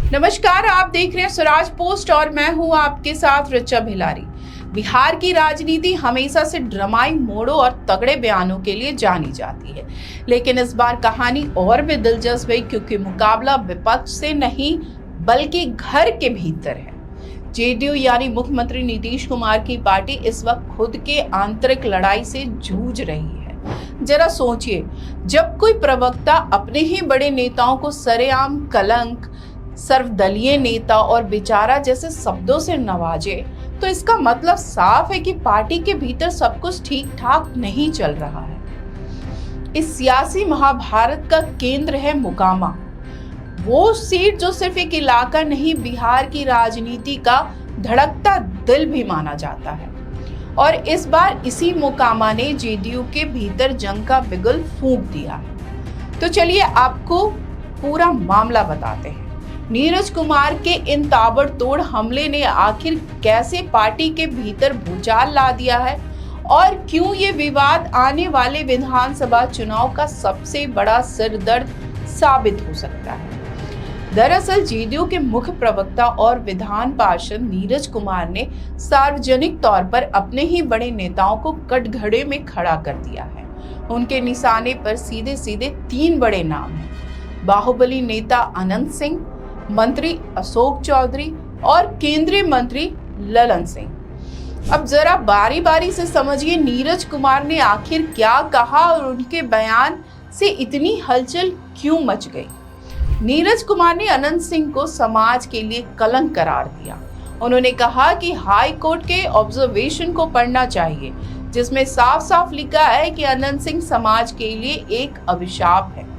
नमस्कार, आप देख रहे हैं स्वराज पोस्ट और मैं हूं आपके साथ ऋचा भिलारी। बिहार की राजनीति हमेशा से ड्रामाई मोड़ों और तगड़े बयानों के लिए जानी जाती है, लेकिन इस बार कहानी और भी दिलचस्प है क्योंकि मुकाबला विपक्ष से नहीं बल्कि घर के भीतर है। जेडीयू यानी मुख्यमंत्री नीतीश कुमार की पार्टी इस वक्त खुद के आंतरिक लड़ाई से जूझ रही है। जरा सोचिए, जब कोई प्रवक्ता अपने ही बड़े नेताओं को सरेआम कलंक, सर्वदलीय नेता और बेचारा जैसे शब्दों से नवाजे, तो इसका मतलब साफ है कि पार्टी के भीतर सब कुछ ठीक ठाक नहीं चल रहा है। इस सियासी महाभारत का केंद्र है मोकामा, वो सीट जो सिर्फ एक इलाका नहीं, बिहार की राजनीति का धड़कता दिल भी माना जाता है। और इस बार इसी मोकामा ने जेडीयू के भीतर जंग का बिगुल फूंक दिया है। तो चलिए आपको पूरा मामला बताते हैं। नीरज कुमार के इन ताबड़तोड़ हमले ने आखिर कैसे पार्टी के भीतर भूचाल ला दिया है और क्यों ये विवाद आने वाले विधानसभा चुनाव का सबसे बड़ा सिरदर्द साबित हो सकता है। दरअसल जेडीयू के मुख्य प्रवक्ता और विधान पार्षद नीरज कुमार ने सार्वजनिक तौर पर अपने ही बड़े नेताओं को कटघरे में खड़ा कर दिया है। उनके निशाने पर सीधे सीधे 3 बड़े नाम हैं: बाहुबली नेता अनंत सिंह, मंत्री अशोक चौधरी और केंद्रीय मंत्री ललन सिंह। अब जरा बारी बारी से समझिए नीरज कुमार ने आखिर क्या कहा और उनके बयान से इतनी हलचल क्यों मच गई। नीरज कुमार ने अनंत सिंह को समाज के लिए कलंक करार दिया। उन्होंने कहा कि हाई कोर्ट के ऑब्जर्वेशन को पढ़ना चाहिए, जिसमें साफ साफ लिखा है कि अनंत सिंह समाज के लिए एक अभिशाप है।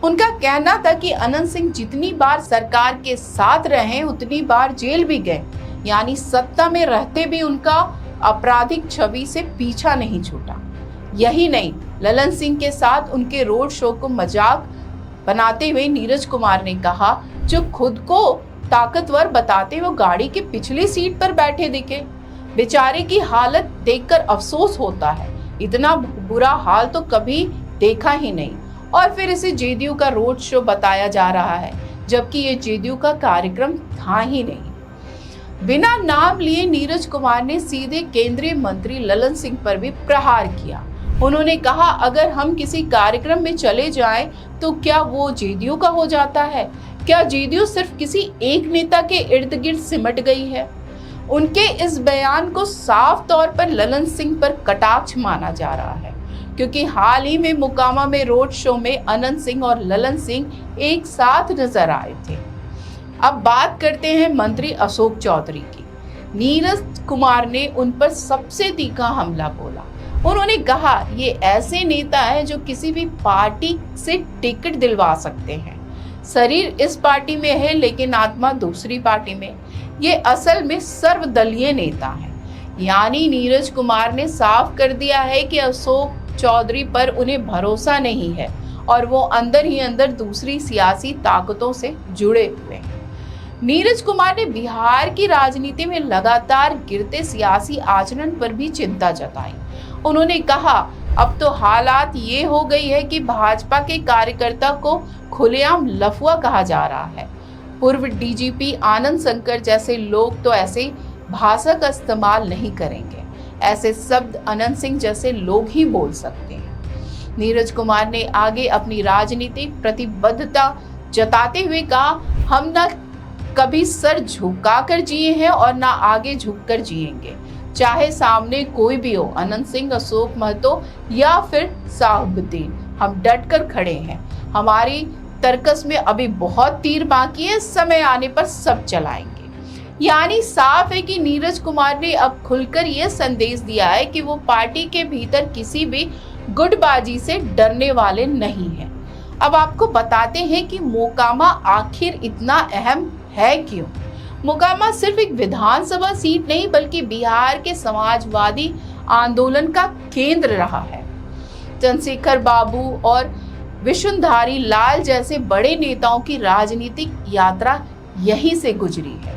उनका कहना था कि अनंत सिंह जितनी बार सरकार के साथ रहे उतनी बार जेल भी गए, यानी सत्ता में रहते भी उनका आपराधिक छवि से पीछा नहीं छूटा। यही नहीं, ललन सिंह के साथ उनके रोड शो को मजाक बनाते हुए नीरज कुमार ने कहा, जो खुद को ताकतवर बताते हुए गाड़ी की पिछली सीट पर बैठे दिखे, बेचारे की हालत देखकर अफसोस होता है, इतना बुरा हाल तो कभी देखा ही नहीं। और फिर इसे जेडीयू का रोड शो बताया जा रहा है, जबकि ये जेडीयू का कार्यक्रम था ही नहीं। बिना नाम लिए नीरज कुमार ने सीधे केंद्रीय मंत्री ललन सिंह पर भी प्रहार किया। उन्होंने कहा, अगर हम किसी कार्यक्रम में चले जाएं तो क्या वो जेडीयू का हो जाता है? क्या जेडीयू सिर्फ किसी एक नेता के इर्द गिर्द सिमट गई है? उनके इस बयान को साफ तौर पर ललन सिंह पर कटाक्ष माना जा रहा है, क्योंकि हाल ही में मोकामा में रोड शो में अनंत सिंह और ललन सिंह एक साथ नजर आए थे। अब बात करते हैं मंत्री अशोक चौधरी की। नीरज कुमार ने उन पर सबसे तीखा हमला बोला। उन्होंने कहा, ये ऐसे नेता हैं जो किसी भी पार्टी से टिकट दिलवा सकते हैं। शरीर इस पार्टी में है लेकिन आत्मा दूसरी पार्टी में। ये असल में सर्वदलीय नेता हैं। यानी नीरज कुमार ने साफ कर दिया है कि अशोक चौधरी पर उन्हें भरोसा नहीं है और वो अंदर ही अंदर दूसरी सियासी ताकतों से जुड़े हुए हैं। नीरज कुमार ने बिहार की राजनीति में लगातार गिरते सियासी आचरण पर भी चिंता जताई। उन्होंने कहा, अब तो हालात ये हो गई है कि भाजपा के कार्यकर्ता को खुलेआम लफुआ कहा जा रहा है। पूर्व डीजीपी आनंद शंकर जैसे लोग तो ऐसे भाषा का इस्तेमाल नहीं करेंगे, ऐसे शब्द अनंत सिंह जैसे लोग ही बोल सकते हैं। नीरज कुमार ने आगे अपनी राजनीतिक प्रतिबद्धता जताते हुए कहा, हम न कभी सर झुकाकर जिए हैं और ना आगे झुककर जिएंगे, चाहे सामने कोई भी हो, अनंत सिंह, अशोक महतो या फिर साहबुद्दीन, हम डटकर खड़े हैं। हमारी तर्कस में अभी बहुत तीर बाकी है, समय आने पर सब चलाएंगे। यानी साफ है कि नीरज कुमार ने अब खुलकर यह संदेश दिया है कि वो पार्टी के भीतर किसी भी गुटबाजी से डरने वाले नहीं हैं। अब आपको बताते हैं कि मोकामा आखिर इतना अहम है क्यों। मोकामा सिर्फ एक विधानसभा सीट नहीं बल्कि बिहार के समाजवादी आंदोलन का केंद्र रहा है। चंद्रशेखर बाबू और विशुनधारी लाल जैसे बड़े नेताओं की राजनीतिक यात्रा यहीं से गुजरी है।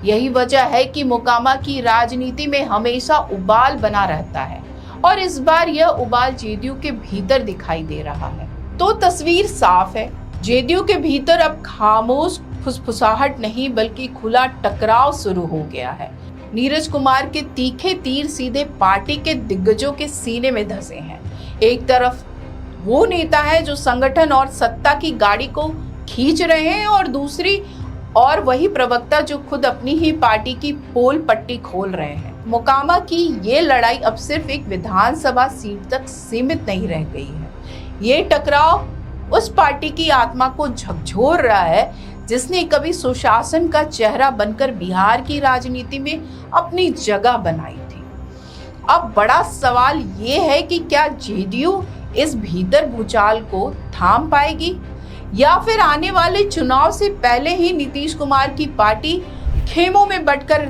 यही वजह है कि मोकामा की राजनीति में हमेशा उबाल बना रहता है और इस बार यह उबाल जेडीयू के भीतर दिखाई दे रहा है। तो तस्वीर साफ है, जेडीयू के भीतर अब खामोश फुसफुसाहट नहीं बल्कि खुला टकराव शुरू हो गया है। नीरज कुमार के तीखे तीर सीधे पार्टी के दिग्गजों के सीने में धंसे हैं। एक तरफ वो नेता है जो संगठन और सत्ता की गाड़ी को खींच रहे हैं और दूसरी और वही प्रवक्ता जो खुद अपनी ही पार्टी की पोल पट्टी खोल रहे हैं। मोकामा की ये लड़ाई अब सिर्फ एक विधानसभा सीट तक सीमित नहीं रह गई है। ये टकराव उस पार्टी की आत्मा को झकझोर रहा है जिसने कभी सुशासन का चेहरा बनकर बिहार की राजनीति में अपनी जगह बनाई थी। अब बड़ा सवाल ये है कि क्या जेडीयू इस भीतर भूचाल को थाम पाएगी या फिर आने वाले चुनाव से पहले ही नीतीश कुमार की पार्टी खेमों में बंटकर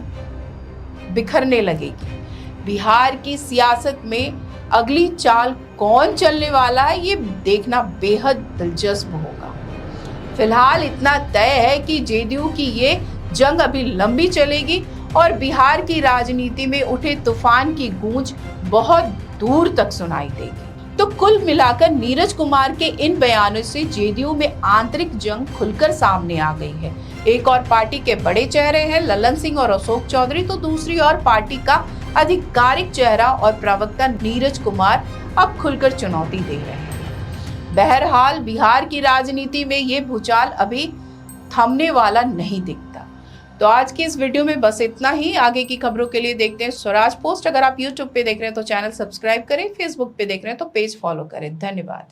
बिखरने लगेगी। बिहार की सियासत में अगली चाल कौन चलने वाला है ये देखना बेहद दिलचस्प होगा। फिलहाल इतना तय है कि जेडीयू की ये जंग अभी लंबी चलेगी और बिहार की राजनीति में उठे तूफान की गूंज बहुत दूर तक सुनाई देगी। तो कुल मिलाकर नीरज कुमार के इन बयानों से जेडीयू में आंतरिक जंग खुलकर सामने आ गई है। एक और पार्टी के बड़े चेहरे हैं ललन सिंह और अशोक चौधरी, तो दूसरी ओर पार्टी का आधिकारिक चेहरा और प्रवक्ता नीरज कुमार अब खुलकर चुनौती दे रहे हैं। बहरहाल बिहार की राजनीति में ये भूचाल अभी थमने वाला नहीं दिखता। तो आज की इस वीडियो में बस इतना ही। आगे की खबरों के लिए देखते हैं स्वराज पोस्ट। अगर आप यूट्यूब पे देख रहे हैं तो चैनल सब्सक्राइब करें, फेसबुक पे देख रहे हैं तो पेज फॉलो करें। धन्यवाद।